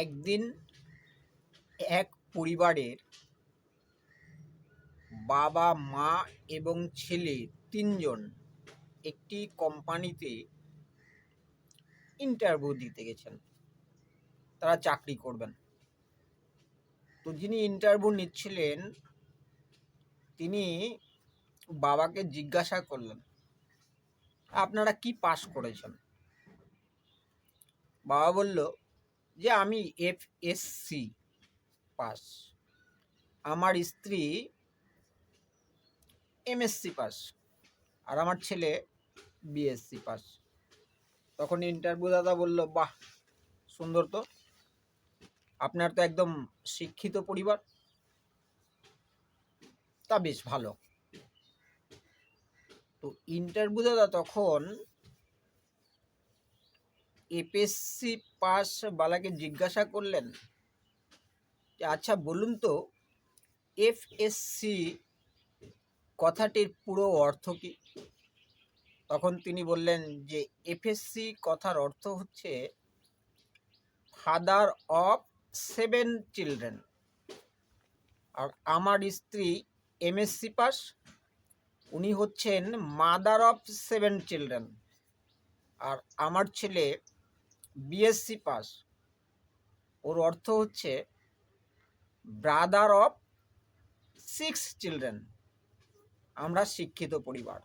একদিন এক পরিবারের বাবা, মা এবং ছেলে তিনজন একটি কোম্পানিতে ইন্টারভিউ দিতে গেছেন। তারা চাকরি করবেন। তো যিনি ইন্টারভিউ নিচ্ছিলেন তিনি বাবাকে জিজ্ঞাসা করলেন, আপনারা কি পাস করেছেন? বাবা বলল যে আমি FSC পাস, আমার স্ত্রী MSc পাস, আর আমার ছেলে BSc পাস। তখন ইন্টারভিউ দাদা বলল, বাহ, সুন্দর তো, আপনার তো একদম শিক্ষিত পরিবার, তা বেশ ভালো। তো ইন্টারভিউ দাদা তখন FSC পাস বালাকে জিজ্ঞাসা করলেন যে আচ্ছা বলুন তো, FSC কথাটির পুরো অর্থ কি? তখন তিনি বললেন যে FSC কথার অর্থ হচ্ছে ফাদার অফ 7 চিলড্রেন। আর আমার স্ত্রী MSc পাস, উনি হচ্ছেন মাদার অফ 7 চিলড্রেন। আর আমার ছেলে BSc পাস, ওর অর্থ হচ্ছে ব্রাদার অফ 6 চিলড্রেন। আমরা শিক্ষিত পরিবার।